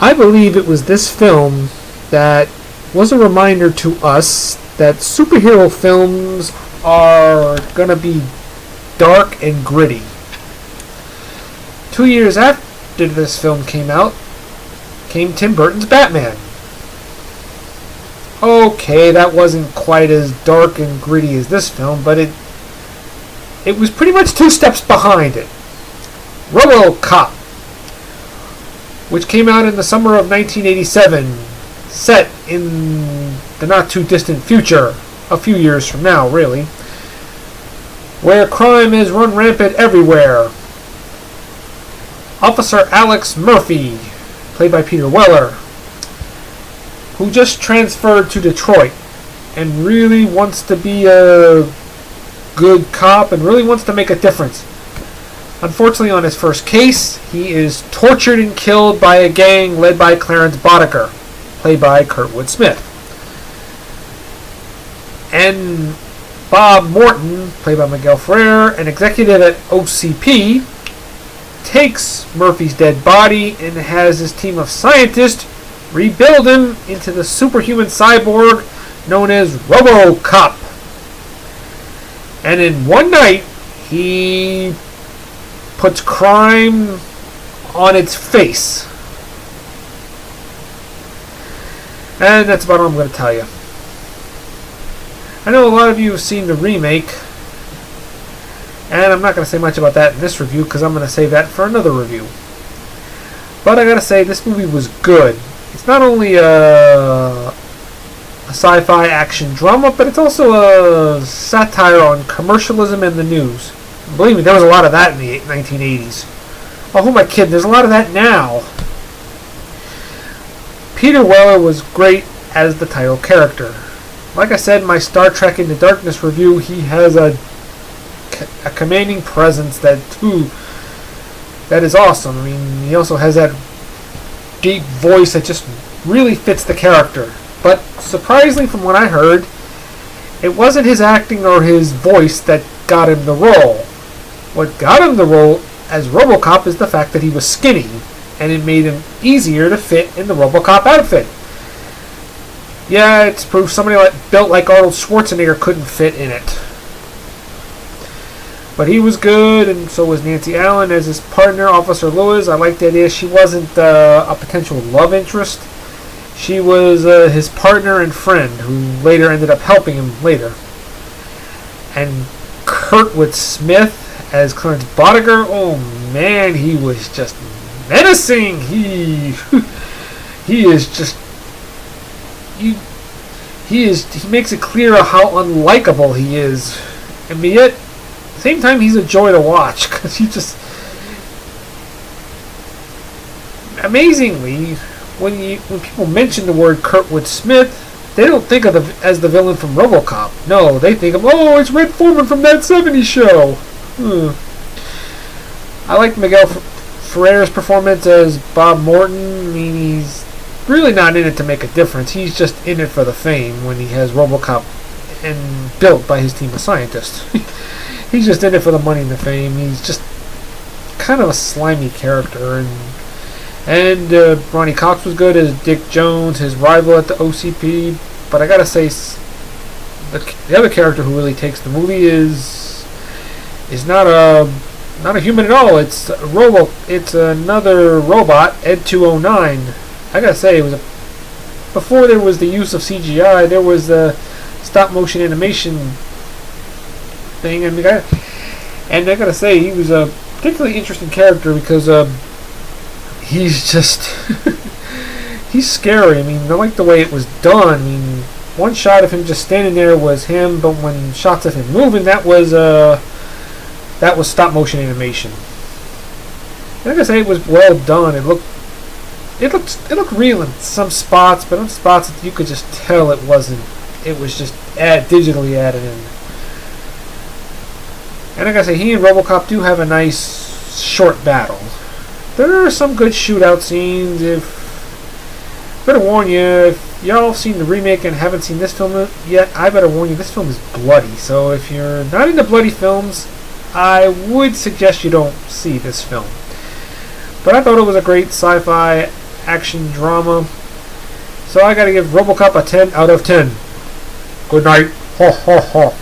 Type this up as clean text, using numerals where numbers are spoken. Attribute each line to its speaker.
Speaker 1: I believe it was this film that was a reminder to us that superhero films are gonna be dark and gritty. 2 years after this film came out, came Tim Burton's Batman. Okay, that wasn't quite as dark and gritty as this film, but it was pretty much 2 steps behind it. Robocop, which came out in the summer of 1987, set in the not too distant future, a few years from now, really, where crime is run rampant everywhere. Officer Alex Murphy, played by Peter Weller, who just transferred to Detroit and really wants to be a good cop and really wants to make a difference. Unfortunately, on his first case, he is tortured and killed by a gang led by Clarence Boddicker, played by Kurtwood Smith. And Bob Morton, played by Miguel Ferrer, an executive at OCP, takes Murphy's dead body and has his team of scientists rebuild him into the superhuman cyborg known as Robocop. And in one night, he puts crime on its face. And that's about all I'm going to tell you. I know a lot of you have seen the remake, and I'm not going to say much about that in this review because I'm going to save that for another review. But I got to say, this movie was good. It's not only a sci-fi action drama, but it's also a satire on commercialism and the news. Believe me, there was a lot of that in the 1980s. Oh, who am I kidding? There's a lot of that now. Peter Weller was great as the title character. Like I said in my Star Trek Into Darkness review, he has a commanding presence that is awesome. I mean, he also has that deep voice that just really fits the character. But surprisingly, from what I heard, it wasn't his acting or his voice that got him the role. What got him the role as Robocop is the fact that he was skinny, and it made him easier to fit in the Robocop outfit. Yeah, it's proof somebody built like Arnold Schwarzenegger couldn't fit in it. But he was good, and so was Nancy Allen as his partner, Officer Lewis. I liked the idea she wasn't a potential love interest. She was his partner and friend, who later ended up helping him later. And Kurtwood Smith as Clarence Boddicker, oh man, he was just menacing. He is just he makes it clear how unlikable he is, and yet at the same time he's a joy to watch because he just amazingly when people mention the word Kurtwood Smith, they don't think of him as the villain from Robocop. No, they think of, oh, it's Red Foreman from that '70s show. I like Miguel Ferrer's performance as Bob Morton. I mean, he's really not in it to make a difference. He's just in it for the fame when he has Robocop and built by his team of scientists. He's just in it for the money and the fame. He's just kind of a slimy character. And Ronnie Cox was good as Dick Jones, his rival at the OCP. But I gotta say, the other character who really takes the movie is not a human at all. It's another robot, Ed 209. I gotta say, before there was the use of CGI, there was the stop motion animation thing, and I gotta say, he was a particularly interesting character because he's just he's scary. I mean, I like the way it was done. I mean, one shot of him just standing there was him, but when shots of him moving, that was stop motion animation. And like I say, it was well done. It looked real in some spots, but in spots you could just tell it wasn't. It was just digitally added in. And like I say, he and Robocop do have a nice short battle. There are some good shootout scenes. Better warn you, if y'all seen the remake and haven't seen this film yet, I better warn you, this film is bloody. So if you're not into bloody films, I would suggest you don't see this film. But I thought it was a great sci-fi action drama. So I gotta give Robocop a 10 out of 10. Good night. Ho ho ho.